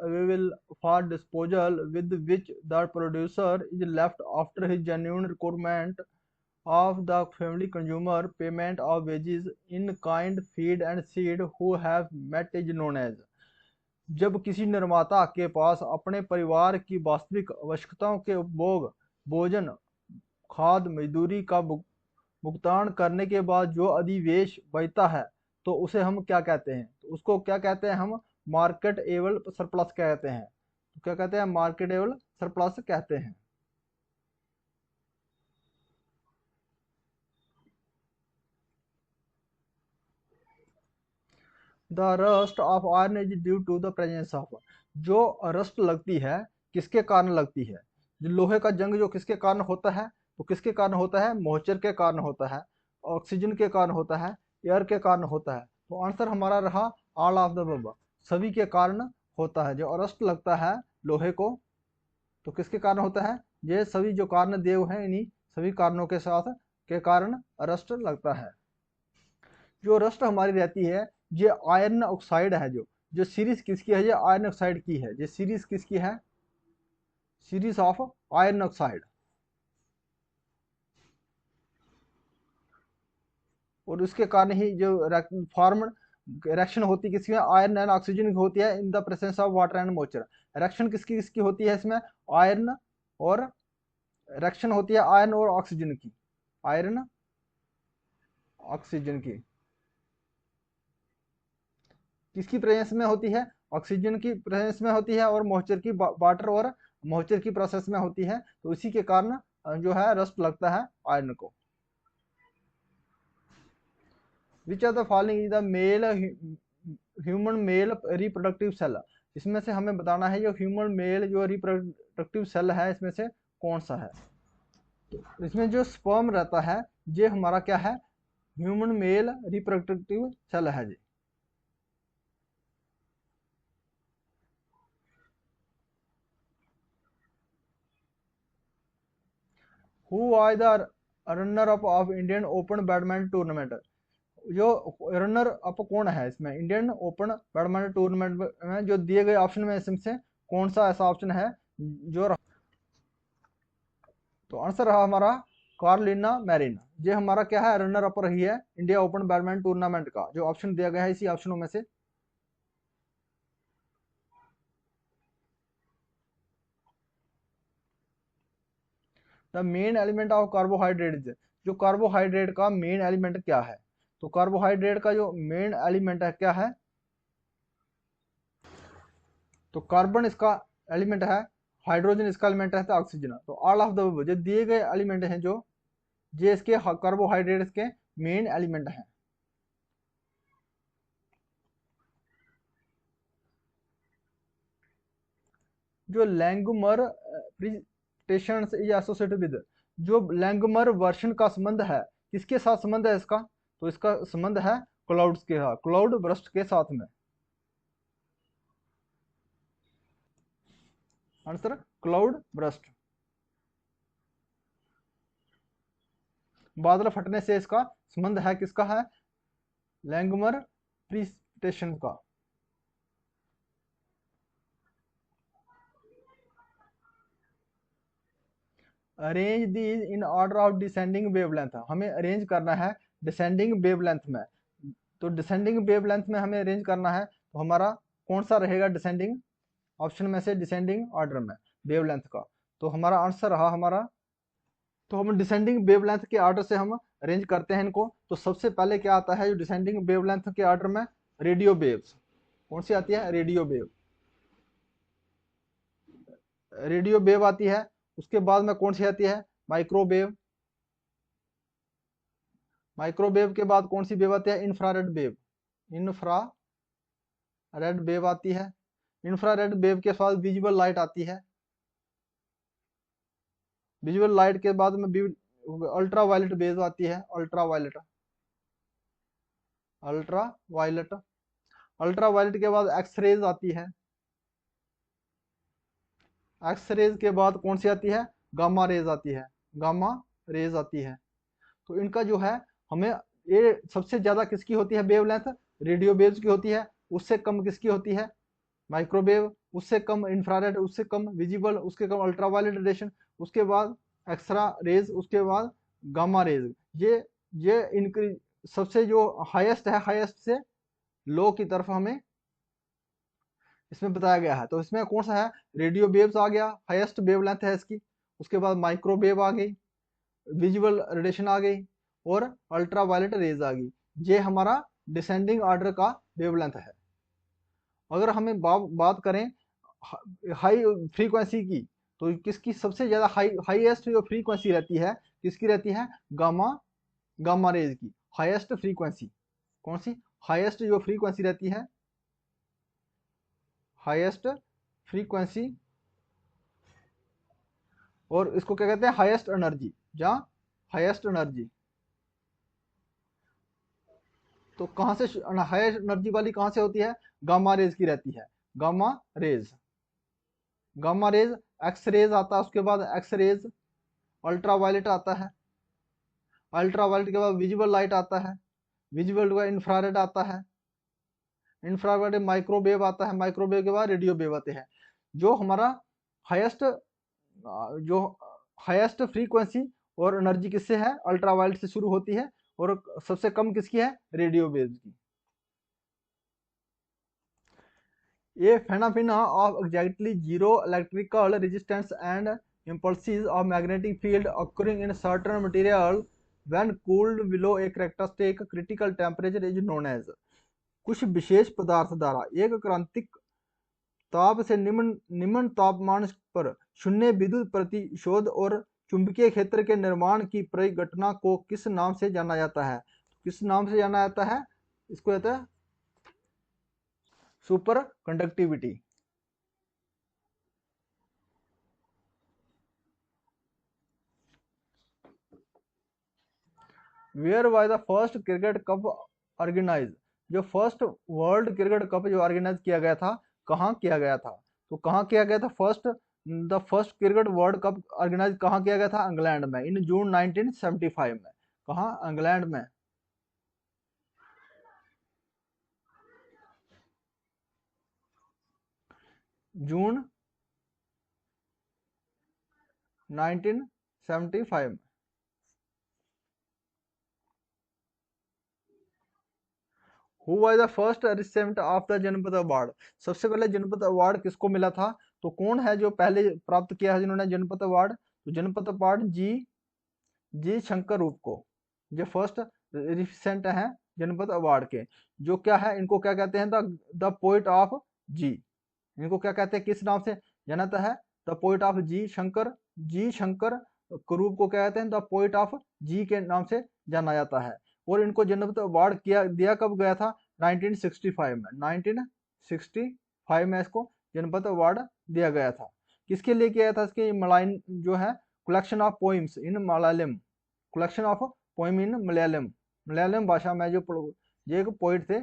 available for disposal, with which the producer is left after his genuine requirement of the family consumer payment of wages in kind, feed and seed who have met is known as। जब किसी निर्माता के पास अपने परिवार की वास्तविक आवश्यकताओं के उपभोग, भोजन, खाद, मजदूरी का भुगतान करने के बाद जो अधिशेष बचता है, तो उसे हम क्या कहते हैं? तो उसको क्या कहते हैं? हम मार्केट एबल सरप्लस कहते हैं। तो क्या कहते हैं? मार्केट एबल सरप्लस कहते हैं। The rust of iron is due to the presence of. जो रस्ट लगती है किसके कारण लगती है? जो लोहे का जंग जो किसके कारण होता है? तो किसके कारण होता है? मॉइस्चर के कारण होता है, ऑक्सीजन के कारण होता है, एयर के कारण होता है। तो आंसर हमारा रहा ऑल ऑफ द अबव, सभी के कारण होता है। जो रस्ट लगता है लोहे को, तो किसके कारण होता है? ये सभी जो कारण दिए हुए हैं, इन्हीं सभी कारणों के साथ के कारण रस्ट लगता है। जो रस्ट हमारी रहती है, ये आयरन ऑक्साइड है। जो सीरीज किसकी है? ये आयरन ऑक्साइड की है। ये सीरीज किसकी है? Series of iron oxide. और उसके कारण ही जो फॉर्म रिएक्शन होती है किसकी है? आयरन एंड ऑक्सीजन की होती है in the presence of water and moisture. Reaction किसकी किसकी होती है इसमें? आयरन और रिएक्शन होती है आयरन और ऑक्सीजन की, आयरन ऑक्सीजन की। किसकी प्रेजेंस में होती है? ऑक्सीजन की प्रेजेंस में होती है, और मॉइस्चर की, वाटर और मॉइस्चर की प्रोसेस में होती है। तो इसी के कारण जो है रस्ट लगता है आयरन को। Which are the following is the male human male reproductive cell. इसमें से हमें बताना है जो ह्यूमन मेल जो रिप्रोडक्टिव सेल है, इसमें से कौन सा है? तो इसमें जो स्पर्म रहता है, ये हमारा क्या है? ह्यूमन मेल रिप्रोडक्टिव सेल है जी। Who was the runner up of Indian open badminton tournament. जो रनर अप कौन है इसमें इंडियन ओपन बैडमिंटन टूर्नामेंट में? जो दिए गए ऑप्शन में इसमें से कौन सा ऐसा ऑप्शन है जो तो आंसर रहा हमारा कार्लिना मैरिन। ये हमारा क्या है? रनर अप रही है इंडिया ओपन बैडमिंटन टूर्नामेंट का। जो ऑप्शन दिया गया है इसी ऑप्शनों में से। The main element of carbohydrate. जो कार्बोहाइड्रेट का मेन एलिमेंट क्या है? तो कार्बोहाइड्रेट का जो मेन एलिमेंट है क्या है? तो कार्बन इसका एलिमेंट है, हाइड्रोजन इसका एलिमेंट है, तो ऑक्सीजन। तो ऑल ऑफ द जो दिए गए एलिमेंट हैं, जो ये इसके कार्बोहाइड्रेट्स के मेन एलिमेंट हैं। जो लैंगमर प्रिसिपिटेशंस इज एसोसिएटेड विद। जो लैंगमर वर्षण का संबंध है, किसके साथ संबंध है इसका? तो इसका संबंध है क्लाउड्स के साथ, क्लाउड बर्स्ट के साथ में। Answer cloud burst. बादल फटने से इसका संबंध है, किसका है? लैंगमर प्रिसिपिटेशन का। Arrange these in order of descending wavelength. हमें अरेंज करना है डिसेंडिंग वेवलेंथ में। तो डिसेंडिंग वेवलेंथ में हमें अरेंज करना है, तो हमारा कौन सा रहेगा डिसेंडिंग ऑप्शन में से? डिसेंडिंग ऑर्डर में वेवलेंथ का। तो हमारा आंसर रहा हमारा, तो हम डिसेंडिंग वेवलेंथ के ऑर्डर से हम अरेंज करते हैं इनको। तो सबसे पहले क्या आता है जो डिसेंडिंग वेवलेंथ के ऑर्डर में? Radio waves. कौन सी आती है? Radio wave. रेडियो वेव आती है। उसके बाद में कौन सी आती है? माइक्रोवेव। माइक्रोवेव के बाद कौन सी वेव आती है? Infrared wave. इंफ्रारेड वेव आती है। इंफ्रारेड वेव के साथ विजुअल लाइट आती है। विजुअल लाइट के बाद में अल्ट्रा वायलेट वेव आती है। Ultra violet, ultra violet. Ultra violet के बाद एक्स रेज आती है। एक्स रेज के बाद कौन सी आती है? गामा रेज आती है। गामा रेज आती है। तो इनका जो है हमें ये सबसे ज्यादा किसकी होती है वेवलेंथ? रेडियो वेव्स की होती है। उससे कम किसकी होती है? माइक्रोवेव, उससे कम इंफ्रारेड, उससे कम विजिबल, उसके कम अल्ट्रावायलेट रेडिएशन, उसके बाद एक्सरा रेज, उसके बाद गामा रेज। ये इनकी सबसे जो हाईएस्ट है, हाईएस्ट से लो की तरफ हमें इसमें बताया गया है। तो इसमें कौन सा है, रेडियो वेव्स आ गया, हाईएस्ट वेवलेंथ है इसकी। उसके बाद माइक्रोवेव आ गई, विजुअल रेडिएशन आ गई, और अल्ट्रावायलेट रेज आ गई। ये हमारा डिसेंडिंग ऑर्डर का वेवलेंथ है। अगर हमें बात करें हाई फ्रीक्वेंसी की, तो किसकी सबसे ज्यादा हाईएस्ट जो फ्रीक्वेंसी रहती है, किसकी रहती है, गामा गामा रेज की हाईएस्ट फ्रीक्वेंसी। कौन सी हाईएस्ट जो फ्रीक्वेंसी रहती है, हाईएस्ट फ्रीक्वेंसी, और इसको क्या कहते हैं, हाईएस्ट एनर्जी। जहां हाईएस्ट एनर्जी, तो कहां से हाईएस्ट एनर्जी वाली कहां से होती है, गामा रेज की रहती है। Gamma rays, gamma rays, X rays आता है, उसके बाद एक्स रेज, अल्ट्रावायलेट आता है, अल्ट्रावायलेट के बाद विजिबल लाइट आता है, विजिबल का इंफ्रारेड आता है, इंफ्रारेड माइक्रोवेव आता है, माइक्रोवेव के बाद रेडियो वेव आते हैं। जो हमारा हाईएस्ट जो हाईएस्ट फ्रीक्वेंसी और एनर्जी किससे है, अल्ट्रावायलेट से शुरू होती है, और सबसे कम किसकी है, रेडियो वेव की। A phenomena of exactly zero electrical resistance and impulses of magnetic field occurring in certain material when cooled below a characteristic critical temperature is known as। कुछ विशेष पदार्थ द्वारा एक क्रांतिक ताप से निम्न तापमान पर शून्य विद्युत प्रतिशोध और चुंबकीय क्षेत्र के निर्माण की परिघटना को किस नाम से जाना जाता है, किस नाम से जाना जाता है, इसको कहते हैं super conductivity. Where was the first cricket cup organise, जो फर्स्ट वर्ल्ड क्रिकेट कप जो ऑर्गेनाइज किया गया था, कहाँ किया गया था, तो कहाँ किया गया था, the first cricket world cup organise कहाँ किया गया था, इंग्लैंड में, इन जून 1975 में। कहाँ, इंग्लैंड में। जून 1975 में। Who was the first recipient of the Jnanpith award, सबसे पहले जनपद अवार्ड किसको मिला था, तो कौन है जो पहले प्राप्त किया है जिन्होंने जनपद अवार्ड, तो जनपद अवार्ड जी शंकर रूप को, जो फर्स्ट रिसेंट है जनपद अवार्ड के। जो क्या है, इनको क्या कहते हैं, द पोइट ऑफ जी, इनको क्या कहते हैं, किस नाम से जाना जाता है, द पोइट ऑफ जी शंकर करूप को क्या कहते हैं, द पोइट ऑफ जी के नाम से जाना जाता है। और इनको जनपद अवार्ड किया दिया कब गया था, 1965 में, 1965 में इसको जनपद अवार्ड दिया गया था। किसके लिए किया था, इसके मलाइन जो है collection of poems in Malayalam, collection of poem in Malayalam, Malayalam भाषा में जो ये एक पोइट थे